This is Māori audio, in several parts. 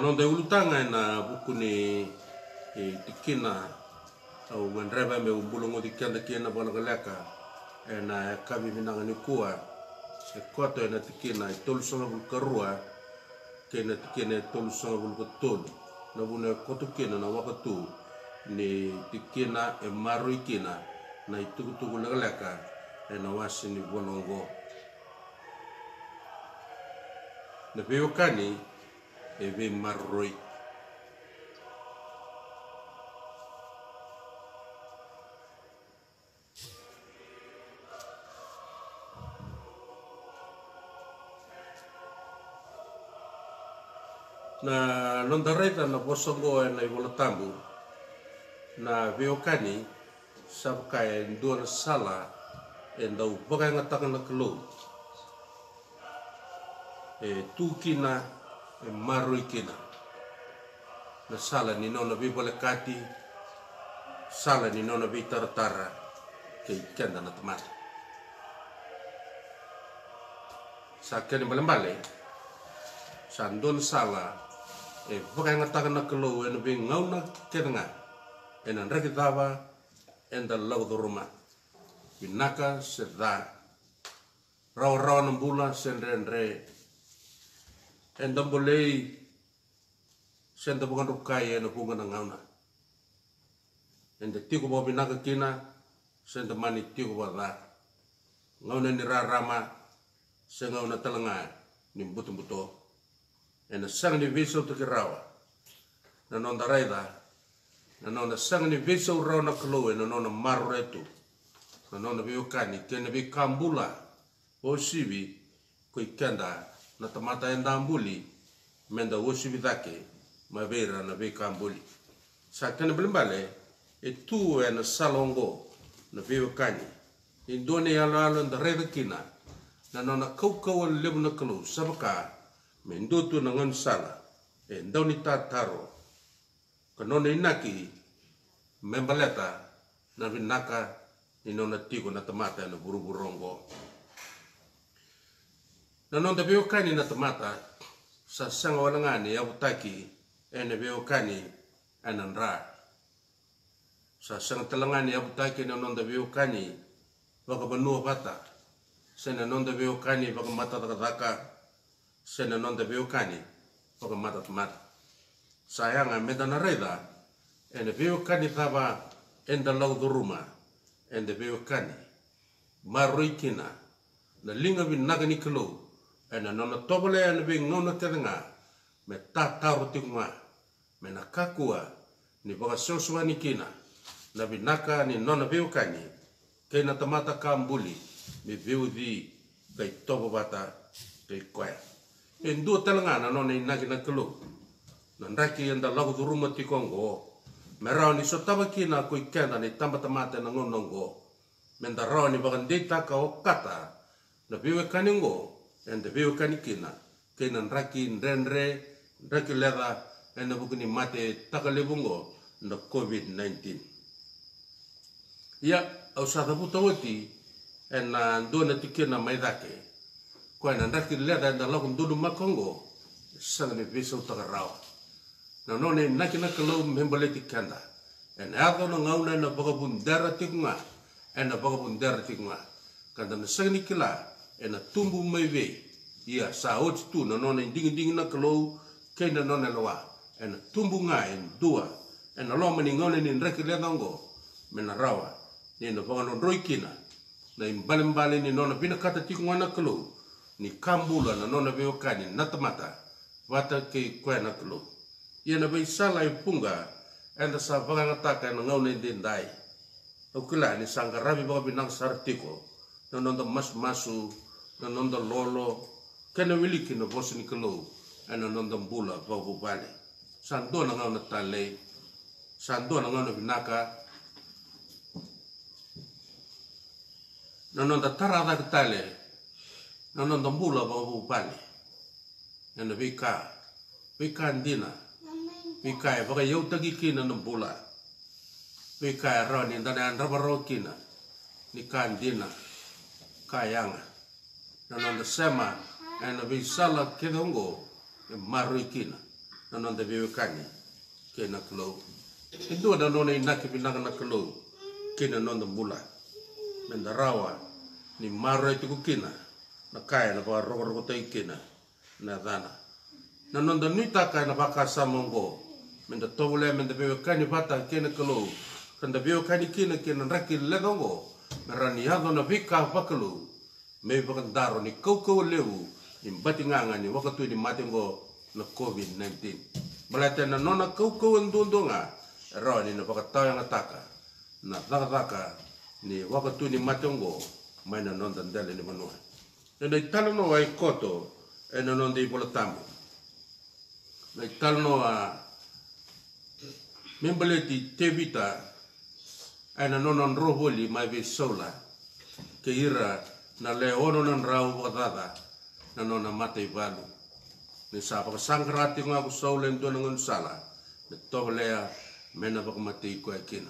non de ulutanga na buku ni tikina au mandreva me umbulungo tikanda kina bona galaka na kabi minanga ni kua e koto na tikina tolu songa bul karua kena tikina tolu songa bul kotol na buna koto kina na wakatu ni tikina e maru ikina na itukutuku galaka na wasi ni bonongo na beokani e ve marroi na nondareta na bosongo na ivolatambu na veokani sabka e ndua na sala e ndau baka ngataka na kelo e tukina e maroi kina na sala ni nona bibole kati sala ni nona bi taratara ke kenda na tamata sa kene balembale sa ndon sala e baka ngataka na kelo e no bi ngauna kedenga e na rakitava enda lau do ruma binaka sedha raw nambula sendre enda bolei senda bukan rukai ena bunga na ngauna enda tiku bo binaka kina senda mani tiku bo da ngauna ni rarama senga una talanga ni buto ena sang ni viso to kirawa na nonda raida na nonda sang ni viso raw na klo na nonda maretu na nonda biokani kena bi kambula o sibi ko ikenda na tamata enda ambuli menda wosibi dake mavera na be kambuli sa kena belembale e tu na salongo na biokani indone ala nda redakina na nona kaukau lebu na klo sabaka mendotu na ngan sala e ndoni tataro kanona inaki membaleta na binaka inona tiko na tamata na buruburongo na nonda beokani na tamata sa sanga walangani ya utaki ene beokani anandra sa sanga talangani ya utaki na nonda beokani baka banua bata sena nonda beokani baka mata takataka sena nonda beokani baka mata tamata sayanga medana reda ene beokani taba enda lau duruma ende beokani maruikina na linga bin nagani kelo ena nona tobole ena be ngona kedenga me tataru tikuma me nakakua ni baka soswani kina na binaka ni nona beokani kena tamata kambuli me beudi kai tobo bata kai koe endu talanga na nona inagi na kelo na ndaki enda lagu duruma tikongo merau ni sotaba kina ko ikenda ni tamba tamata na ngonongo menda rau ni baka ndeta ka okata na beokani ngo enda beokani kina kena nraki ndrenre nraki lera ena bukuni mate takalebungo na COVID-19 ya au sadabuta wati ena ndona tikina maidake ko ena nraki lera enda lagu ndudu makongo sangani viso takarao na none nakina kalau membale tikanda ena ako na ngauna na baka bundara tikunga ena baka bundara tikunga kanda na sangani kila ena tumbu maive ia sa ot tu na nona ding na kalau kena nona loa ena tumbu nga en dua ena lo mani ngone ni rek le nango mena rawa ni no bangano roikina na imbale ni nona bina kata tikunga na kalau ni kambula na nona beokani na tamata wata ke kwena kalau ia na beisala ipunga ena sa banganga taka na ngone dindai okula ni sangarabi baka binang sartiko na nonda masu na nonda lolo kena wiliki na bosi ni kelo ana nonda mbula babu bale sando na ngana tale sando na ngana binaka na nonda tarada tale na nonda mbula babu bale ana bika ndina bika baka yautagi kina na mbula bika rani ndana andabaro kina ni kandina kayanga na nonda sema ena bisala kedongo e maruikina na non de viu kani ke na klo itu ada non ina ke binang na klo ke na non de bula mendarawa ni maro itu kina na kaya na ba ro tai kina na dana na non de nita ka na baka samongo menda tole menda viu kani bata ke na klo kan de viu kani kina ke na rakil le dongo merani hado na vika pakalu me bakandaro ni kau lewu im batinganga ni wakatu di matengo na COVID-19 balate na nona kau ndondonga ro ni na bakataw yang ataka na daka ni wakatu ni matengo mai na nonda ndale ni manua na italo no ai koto e na nonda i bolatamu na italo no a membeleti tevita ana nonon roholi mai be sola ke ira na le ono nan rau wadada na nona mate valu ni sa pa sangrati nga ku sola ndo ngon sala ne tolea mena ba mate ko akina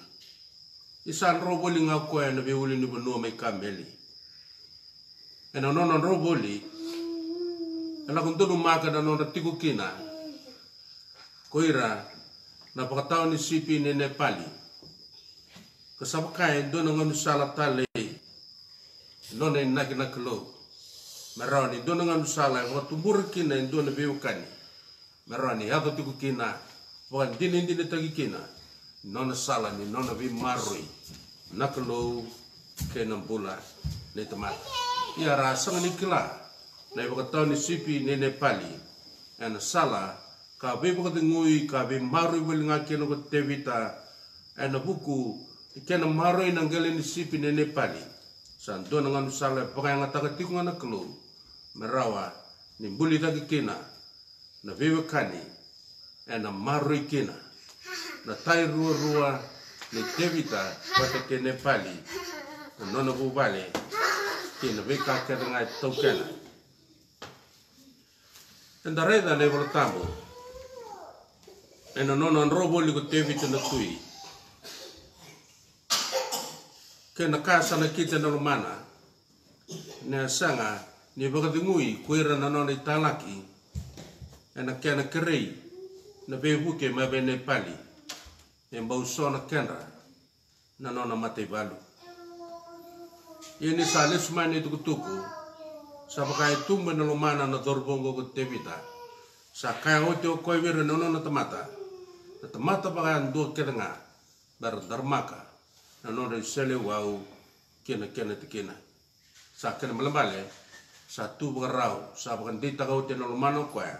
isan roholi nga ko na be uli ni bonu mai kameli ana nonon roholi ala kun tonu maka na nona tiku kina ko ira na pakataw ni sipi ni Nepali kasabakai dono ngam sala tale nona nakina klo marani dono ngam sala wa tumbur kina dono beukani marani hado tiku kina wa dinin tagi kina nona sala ni nona bi marui naklo kenam bula ne temat ya rasa ni kila na bakataw ni sipi ni Nepali ana sala ka be bakatengui ka be marui belinga keno ko tevita ana buku ikena maroi nanggele ni sipi ne Nepali santo nangan sala pakanga takatiku ngana klo merawa ni buli tagi kina na vewe kani ena maroi kina na tai rua ni tevita pata ke Nepali na nona bubale kina veka kerengai tokena enda reda le voltambo ena nona robo li ko tevita na tui kena kasa na kita na rumana na sanga ni bakatengui kuira na nona italaki ena kena kerei na bebuke ma be Nepali en bausona kenra na nona mate balu ini sale sumani tukutuku sa pakai tumba na rumana na dorbongo ko tevita sa kaya ote o koivira na nona tamata pakai ando kerenga dar darmaka na nona sele wau kena tekena sa kena malambale sa tu bagarau sa bakan dita kau tena lumano kwa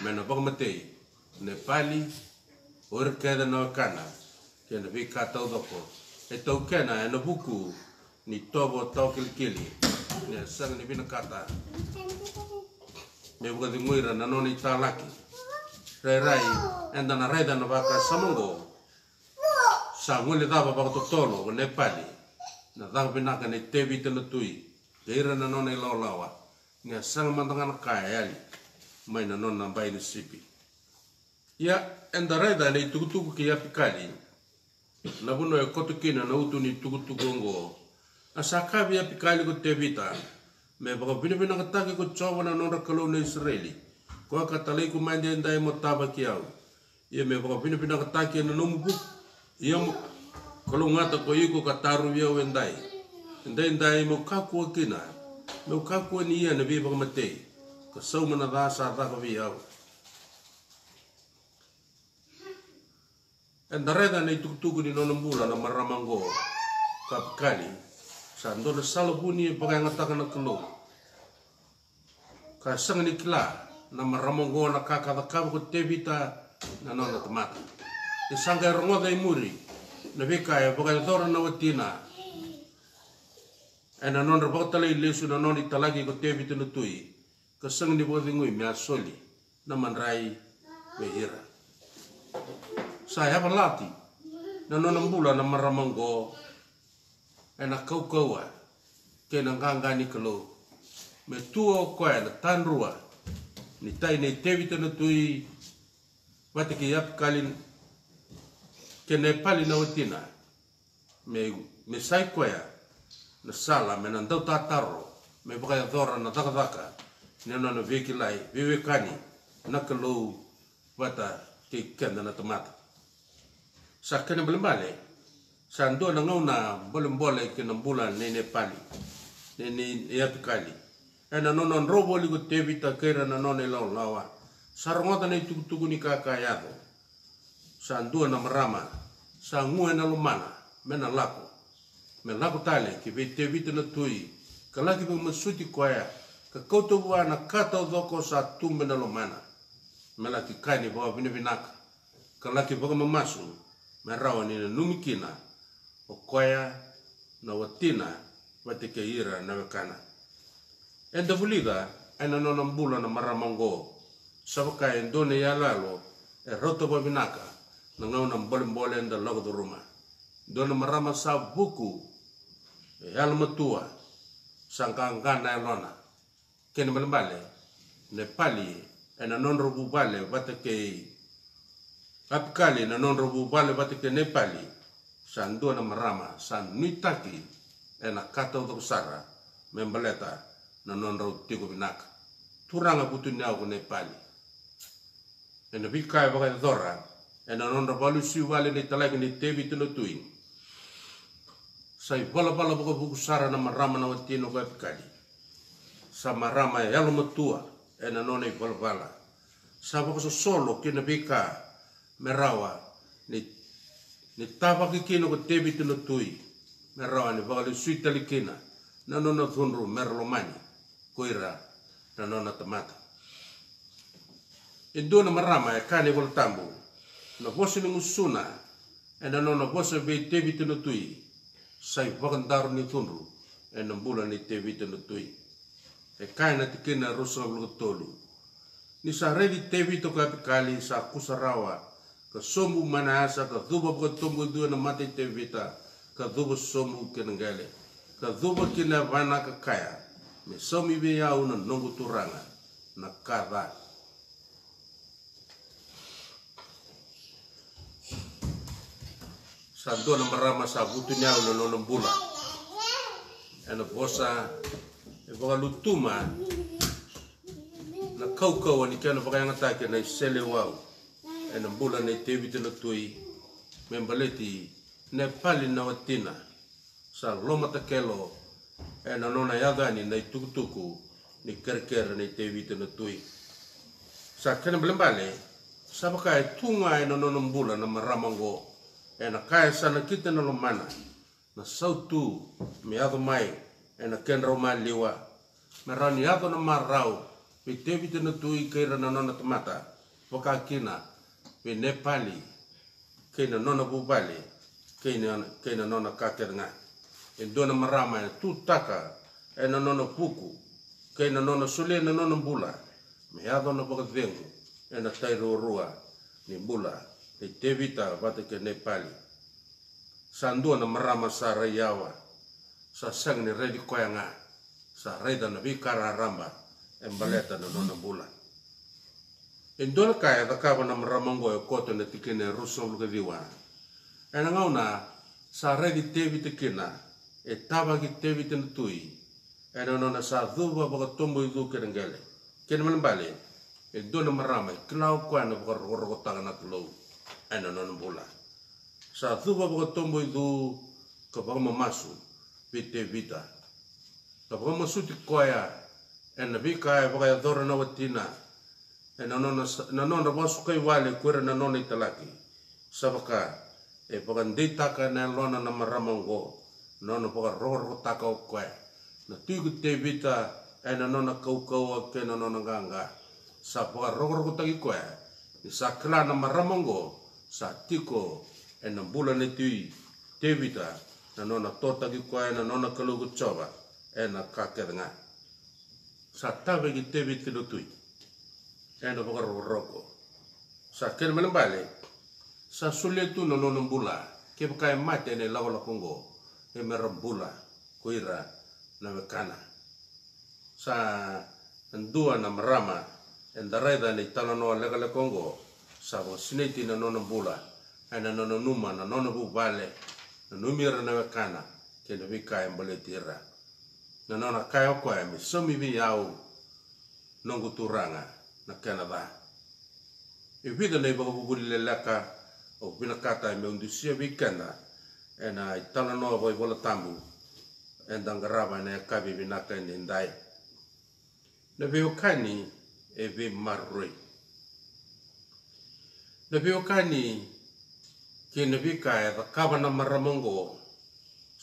mena bagmatei Nepali or keda na kana kena vika tau doko e tau kena e na buku ni tobo tau kilikili ne sang ni bina kata me buka dinguira na nona italaki rai enda na reda na baka samongo sa ngule daba baka totolo o Nepali na daba binaka ni tevita na tui keira na nona ilaolawa nga sang mantangan kaya ali mai na nona bai ni sipi ya enda reda ni tukutuku ki apikali na buno e kotukina na utu ni tukutuku ngo asakabi apikali ko tevita me baka binibina kataki ko chawa na nona kalau na Israeli ko katalay ko mandi endai mo taba kiau ia me baka binibina kataki na numubu ia kalau ngata ko iko kataru biau endai mo kaku kina mo kaku ni ia na bi baka matei ko sau mana dasa ta ko biau endareda na itukutuku ni nona mbula na maramango kapkali sa ndona salabuni baka ngata na kelo ka sang ni kila na maramango na kakadakabu ko tevita na nona tamata isanga rongoda imuri na bika ya baka dora na watina ena nona baka talay lesu na nona italagi ko tevita na tui kasang ni baka ngui mea soli na manrai behira saya balati na nona mbula na maramango ena kaukaua ke na ngangani kelo me tuo koe na tanrua ni tai nei tevita na tui wate ki ap kalin ke Nepali na watina me sai koea na sala me na ndau tataro me baka dora na daka ni na veki lai vive kani na kelo wata ki kenda na tomata sa kena belembale sa ndo na ngauna bolembole kena bulan nene pali nene yatukali ena nonon robo ligo tebita kera na none lawa sarongota na itukutuku ni kakayado sa ndo na marama sa ngue na lumana mena lako tale ki ve tebita na tui kalaki be masuti koya ka koto na kata doko sa tumbe na lumana mela ki kani bawa vinaka kalaki baga mamasu merawa ni na numikina o koya na watina wate ke ira na wekana enda vulida ena nona mbula na maramango sabaka endone ya lalo roto ba vinaka na ngauna mbole enda logo do ruma dona marama sa buku almatua sangkangana elona kene malembale ne pali ena non robu bale wate ke apikali na non robu bale wate ke nepali sandu na marama san nitaki ena kata untuk sara membaleta na non robu tigo binaka turanga butu nyau ko nepali ena bikai bagai dora ena non robu si wale ni talagi ni tevi tuno tuing sai bala buku sara na marama na watino ko apikali sa marama ya matua ena nona bala sa bako solo kina bika merawa ni tapa kikino ko tebi tuno tui merawa ni bakali suita likina na nona thunru merlomani koira na nona tamata indo na marama ya kani bol tambu na bosi ni musuna ena nona bosi be tebi tuno tui sai bakandaru ni thunru ena bula ni tebi tuno tui e kaina tikina rosa tolu ni sa redi tevi to kapikali sa kusarawa ka somu manasa ka duba ko tumbu dua na mate tevita ka duba somu kenengale ka duba kina vana ka kaya me somi be ya una nongu turanga na kada sa do na marama sa butunya una nono bula ena bosa e boga lutuma na kau ni kana pakai ngata ke na sele wau e na bula na tevi te na tui membaleti ne pali na watina sa loma ta kelo e na nona yagani na tukutuku ni kerker na tevi te na tui sa kana belembale sa pakai tunga e na nona bula na maramango e na kai sana kita na lomana na sautu me ado mai e na kenro mai liwa merani ado na marau pe tevi te na tui kaira na nona tamata wakakina pe nepali kaina nona bubali kaina nona kakerenga endona marama e tutaka e na nona puku kaina nona sule na nona bula me ado na bakavengu e na tairurua ni bula pe tevi ta vate ke nepali sandua na marama sa rayawa sa sang ni redi koyanga sa reda na bikara ramba embaleta na nona bula endona kaya da kaba na maramango e koto na tikine ruso luga diwa ena ngauna sa redi tevi tikina e taba ki tevi ten tui ena nona sa dhuba baka tombo idhu kerengele kena malembale endona marama klau kwa na baka rogotanga na tulou ena nona bula sa dhuba baka tombo idhu ka baka mamasu pite vita ka baka masuti koya ena bika e baka yadora na watina ena nona basu kai wale kuera na nona italaki sabaka e baka nditaka na lona na maramango nona baka rogo taka o koe na tuiku te vita ena nona kau ke na nona ganga sa baka rogo taki koe ni sa kala na maramango sa tiko ena bula ne tui te vita na nona tota ki koe na nona kalugu choba ena kakerenga sa tawe ki te vita no tui ena baka roko sa kena malembale sa suletu na nona bula ke baka e mate ne lawa la kongo e merambula kuira na mekana sa ndua na marama endareda ni talanoa lega le kongo sa baka sineti na nona bula ena nona numa na nona bubale na numira na mekana ke na vika e mbale tira na nona kaya koe mi somi vi au nongu turanga na Canada e vida nei baka bubuli le laka o pinakata me undusia wikenda ena itala no boy bola tambu endang garaba ne kabi binaka ni ndai na viokani e vi marroi na viokani ke na vika e kava na maramongo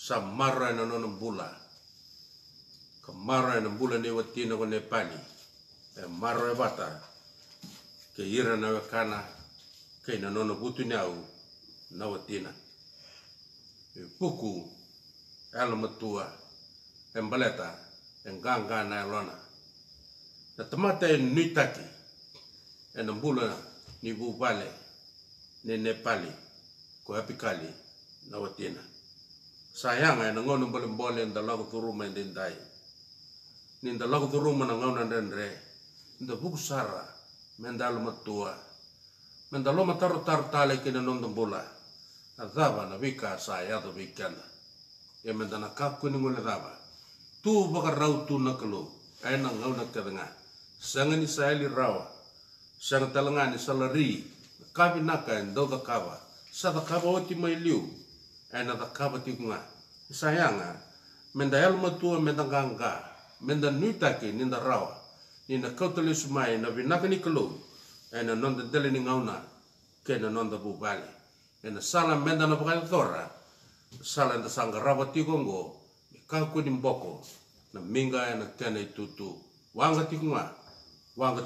sa mara na no bula ka mara na bula ne watina ko Nepali e mara e bata ke ira na kana ke na no butu nyau na watina e puku ala matua e mbaleta e ganga na lona na tamata e nuitaki e na bula ni bubale ne Nepali ko apikali na watina sayanga na ngono mbole nda lago turuma ndai ninda lago turuma na ngona ndendre nda buku sara mendal matua mendalo matar tale kina nondo bola azaba na vika saya do vikana e mendana kakku ni ngole daba tu baka rautu na kalo ai na ngona kadanga sangani saili rawa sang talangani salari kabi naka ndo da kaba sa da kaba oti mai liu ana da kaba tikunga sayanga menda elma tua menda ganga menda nuitaki ninda rawa nina kautali sumai na vinaka ni kalo ana nonda dele ni ngauna kena nonda bubali ana sala menda na bakal thora sala nda sanga rawa tikongo kaku ni mboko na minga ana kena itutu wanga tikunga wanga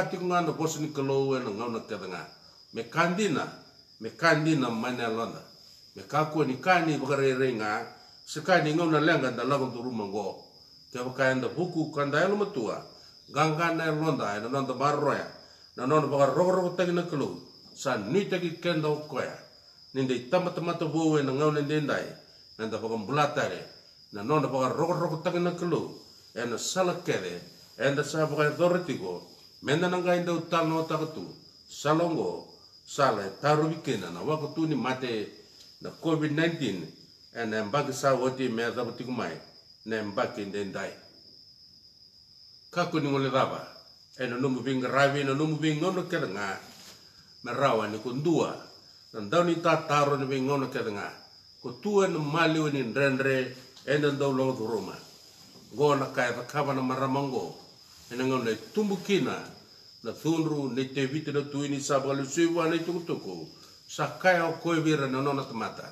tikunga na bosi ni kalo ana ngauna kadanga me kandina mana londa me kaku ni kani bakare renga sekani ngona lenga da lago turuma go ke bakanda buku kanda elo matua ganga na londa ina nonda barroya na nonda bakar rogo tagina kelo san ni tagi kenda koya ninde tamata bowe na ngona ndendai nanda bakam bulatare na nonda bakar rogo tagina kelo ena salakere enda sa bakar dortigo menda nanga inda utano takatu salongo sala taru wikena na wakatu ni mate na COVID-19 ena mbaki sa woti me zabati kumai na mbaki ndendai kako ni ngole raba ena numu vinga ravi na numu vinga ngono kedanga merawa ni kundua na ndau ni tataro ni vinga ngono kedanga ko tua na maliu ni ndrendre ena ndau lo roma gona kai kava na maramango ena ngone tumbukina na thunru ne te vite na tuini sabalu siwa na tukutuku sakaya o koe vira na nona tamata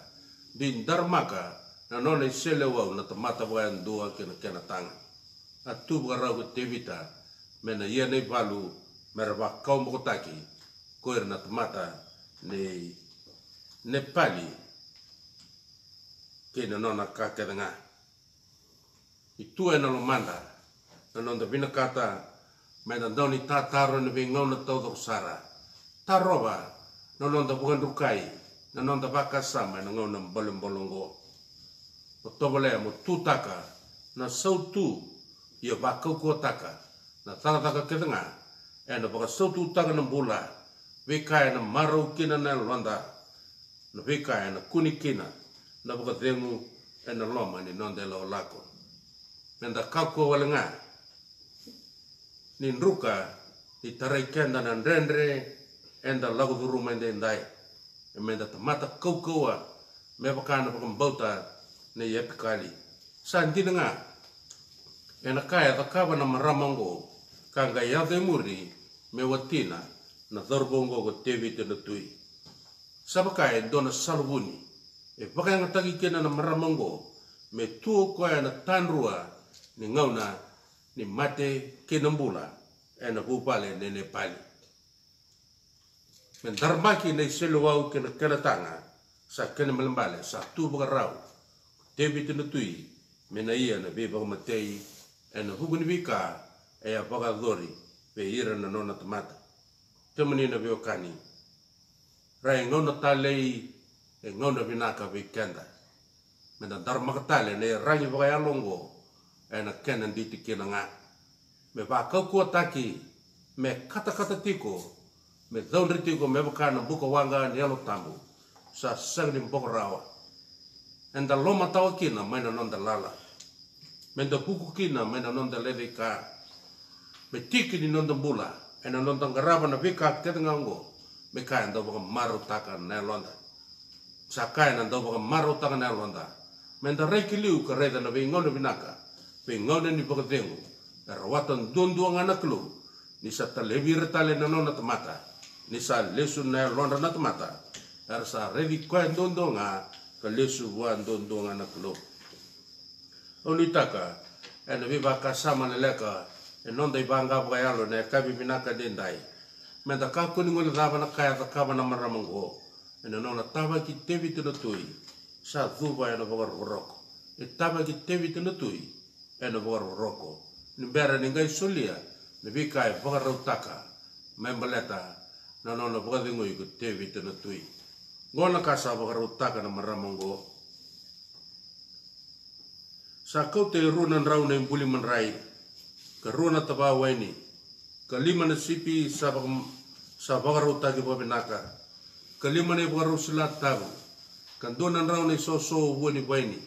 din darmaka na nona iselewa na tamata wayan dua kena tanga atu bukara ko te vita mena ia nei valu merwa kau mokotaki koe na tamata ne Nepali kena nona kakedanga itu ena lo manda na nona vinakata mena doni tataro ni vingona todo sara taroba no nonda bukan dukai na nonda baka sama na ngona bolongo o tobole mo tutaka na sautu ia baka ko taka na taka kedanga ena baka sautu taka na bula vika na maro kina na londa na vika na kunikina na baka dengu ena loma ni nonda lo lako menda kako walenga ninruka di tarai kenda na ndrendre enda lagu duruma ndai emenda tamata kaukaua me bakana bakambauta ne yepikali santi nga ena kaya takaba na maramango kanga yade muri me watina na dorbongo go tevi te tui sabakaya dona salbuni e bakaya ngatagi kena na maramango me tuo koya na tanrua ni ngauna ni mate kinambula ena bupale ne Nepali men darbaki ne seluau kena tanga sa kena melembale sa tu bagarau tebi tenutui mena ia na beba matei ena huguni vika e bagadori pe ira na nona tamata temani na biokani rai ngona talei e ngona vinaka vikenda mena darmakatale ne rangi bagayalongo ena kenan diti kinanga me ba kau taki me kata tiko me zaundri tiko me bakana buka wanga ni alo tambu sa sangni mbokarawa enda loma tawa kina maina nonda lala menda buku kina maina nonda levika me tiki ni nonda bula ena nonton garaba na bika ketengango bika ndo baka maru taka na londa sakai na ndo baka maru taka na londa menda reki liu ka reda na bingone binaka bingone ni baka dengu rawatan dunduang anak lu ni sa talebi retale na nona tamata ni sa lesu na londa na tamata sa redi kwa dundunga ka lesu wa dundunga anak lu onitaka ena biba kasama na leka non dai banga bgayalo ne kabi binaka dendai menda ka kuni ngol dava na kaya ta kaba na maramango ena non tava ki tevi te tui sa zuba ena bogar roko e tava ki tevi te tui ena bogar roko ni bera ni ngai solia ne bikai bogar utaka membaleta na non bogar ngoi ku tevi te tui ngona kasa bogar utaka na maramango sa kau te runan rauna buli manrai karuna tabawa ini kalima na sipi sa bagaru tagi babinaka kalima na bagaru silat tabu kandonan raw na soso buoni baini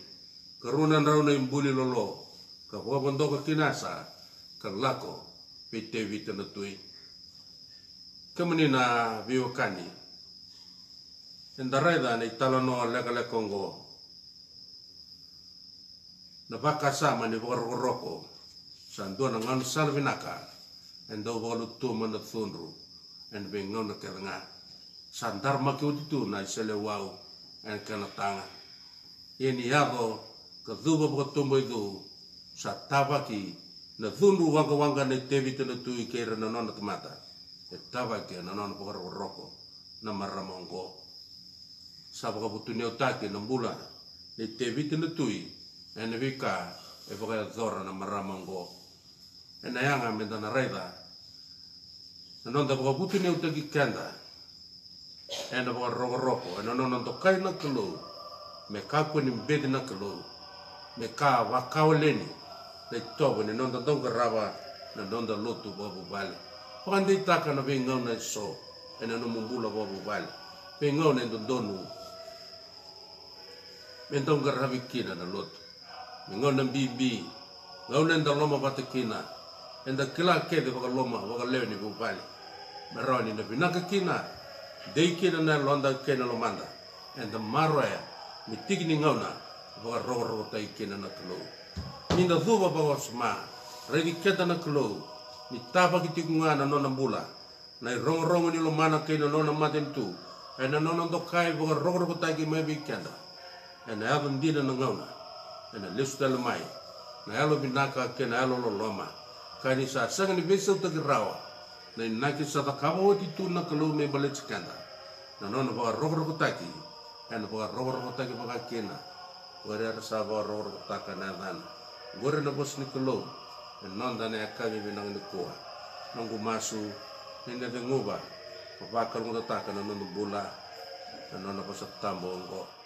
karunan raw na imbuli lolo kababando ka kinasa kalako pite vita na tui kamani na biwakani endareda na italano lekale kongo na baka sama ni bagaru roko sanduan ngan salvinaka endo bolu tu mana thunru en bengon na keranga sandar makiutu na sele wau en kana tanga yeni yabo ka duba botumbo itu sa tabaki na thunru wanga wanga ne tevi te tu ikera na nona tamata e tabaki na nona pokor roko na maramongo sa baka butuni otaki na bula ne tevi te tui en vika e baka zora na maramongo ena yanga menda na reda nonda boka butu ne utagi kenda ena boka roko ena nonda kai na kelo me kapu ni bedi na kelo me ka wakawleni le tobo ne nonda donga raba na nonda lotu bobu bale pandi taka na bingau na so ena no mumbula bobu bale bingau ne donu mendonga rabikina na lotu bingau na bibi ngau ne ndaloma batekina enda kila ke de baka loma baka leoni bu bali meroni na binaka kina dei kina na londa kena lomanda enda maroya mitigni ngauna baka roro tai kina na klo minda zuba baka sma redi keta na klo ni tapa kitikunga na nona bula na rong ni lomana kena nona maten tu ena nona dokai baka roro tai ki mebi kenda ena abun dina na ngauna ena lesu mai na alo binaka kena alo loma kani sa sanga ni besa uta rawa na naki sa takabo di tu na kalau me balet skanda na nona ba rogo taki ena ba rogo taki ba kena gore sa ba rogo taka na dan gore na bos ni kalau non da ne akabi binang ni kuha nanggu masu ina de nguba pa kar mo taka na nona bula na nona ba sa tambo ngo